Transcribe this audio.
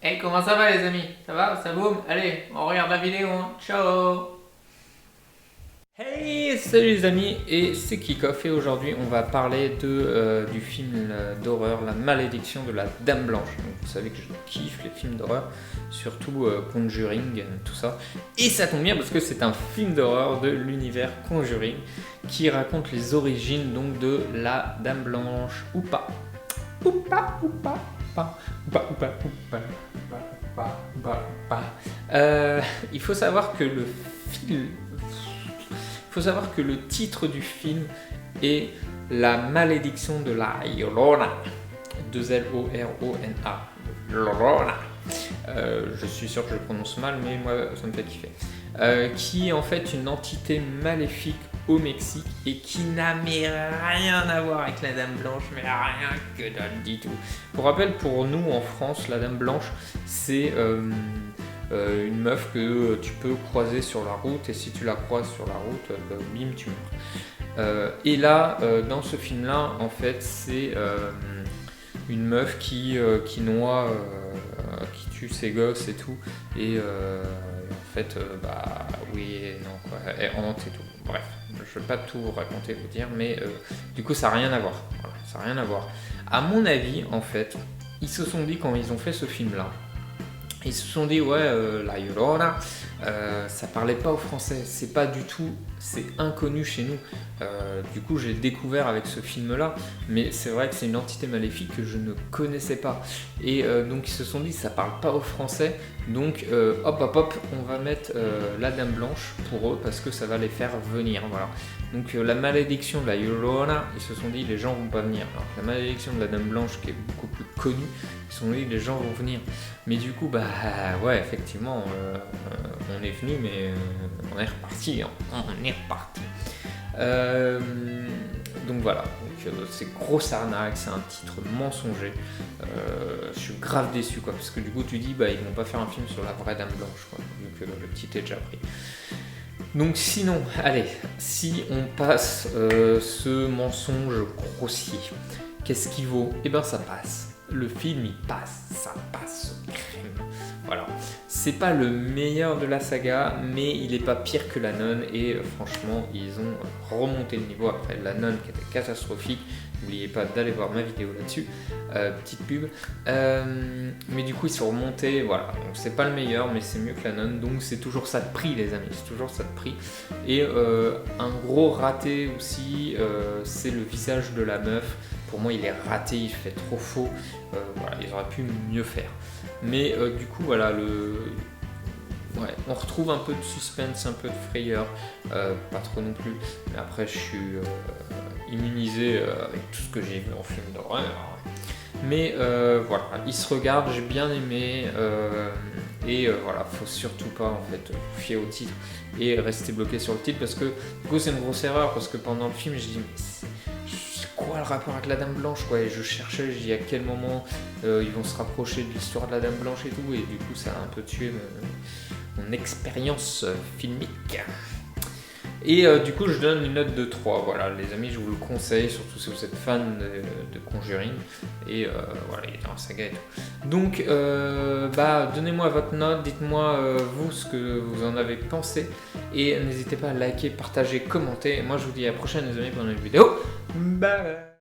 Hey, comment ça va les amis? Ça va? Ça boum? Allez, on regarde la vidéo, hein. Ciao! Hey, salut les amis, et c'est Kickoff et aujourd'hui on va parler du film d'horreur La Malédiction de la Dame Blanche. Donc, vous savez que je kiffe les films d'horreur, surtout Conjuring, tout ça. Et ça tombe bien parce que c'est un film d'horreur de l'univers Conjuring qui raconte les origines donc de la Dame Blanche, ou pas. Ou pas, ou pas, pas, ou pas, ou pas, ou pas, il faut savoir que le titre du film est La Malédiction de la Llorona. 2 L-O-R-O-N-A. Llorona. Je suis sûr que je prononce mal, mais moi ça me fait kiffer. Qui est en fait une entité maléfique au Mexique et qui n'a mais rien à voir avec la Dame Blanche, mais rien que dalle du tout. Pour rappel, pour nous en France, la Dame Blanche, c'est une meuf que tu peux croiser sur la route, et si tu la croises sur la route, bim, tu meurs. Et là, dans ce film-là, en fait, c'est une meuf qui noie, qui tue ses gosses et tout, et en fait, oui et non, quoi. Elle hante et tout. Bref, je vais pas tout raconter, vous dire, mais du coup, ça n'a rien à voir. Voilà, ça n'a rien à voir. À mon avis, en fait, ils se sont dit, quand ils ont fait ce film-là, ils se sont dit, ouais, la Llorona, ça parlait pas au français, c'est pas du tout, c'est inconnu chez nous. Du coup, j'ai découvert avec ce film-là, mais c'est vrai que c'est une entité maléfique que je ne connaissais pas. Et donc, ils se sont dit, ça parle pas au français, donc hop, on va mettre la Dame Blanche pour eux, parce que ça va les faire venir, voilà. Donc, la malédiction de la Llorona, ils se sont dit, les gens vont pas venir. Alors, la malédiction de la Dame Blanche, qui est beaucoup plus connue, ils se sont dit, les gens vont venir. Mais du coup, ouais, effectivement, on est venu, mais on est reparti. On est reparti. Donc voilà, c'est grosse arnaque, c'est un titre mensonger. Je suis grave déçu, quoi, parce que du coup, tu dis, ils vont pas faire un film sur la vraie Dame Blanche, quoi, vu que le titre est déjà pris. Donc sinon, allez, si on passe ce mensonge grossier, qu'est-ce qui vaut? Eh ben ça passe. Le film il passe, ça passe crème. Voilà. C'est pas le meilleur de la saga, mais il est pas pire que La Nonne, et franchement, ils ont remonté le niveau après La Nonne qui était catastrophique. N'oubliez pas d'aller voir ma vidéo là-dessus, petite pub. Mais du coup, ils sont remontés, voilà. Donc c'est pas le meilleur, mais c'est mieux que La Nonne. Donc c'est toujours ça de prix, les amis. C'est toujours ça de prix. Et un gros raté aussi, c'est le visage de la meuf. Pour moi, il est raté, il fait trop faux. Voilà, ils auraient pu mieux faire. Mais du coup, voilà, ouais, on retrouve un peu de suspense, un peu de frayeur. Pas trop non plus. Mais après, je suis immunisé avec tout ce que j'ai vu en film d'horreur. Mais voilà, il se regarde, j'ai bien aimé. Et voilà, faut surtout pas en fait vous fier au titre et rester bloqué sur le titre, parce que du coup c'est une grosse erreur, parce que pendant le film je dis mais c'est quoi le rapport avec la Dame Blanche, quoi, et je cherchais, je dis à quel moment ils vont se rapprocher de l'histoire de la Dame Blanche et tout, et du coup ça a un peu tué mon expérience filmique. Et du coup, je donne une note de 3. Voilà, les amis, je vous le conseille, surtout si vous êtes fan de Conjuring. Et voilà, il est dans la saga et tout. Donc, donnez-moi votre note, dites-moi vous ce que vous en avez pensé. Et n'hésitez pas à liker, partager, commenter. Et moi, je vous dis à la prochaine, les amis, pour une nouvelle vidéo. Bye!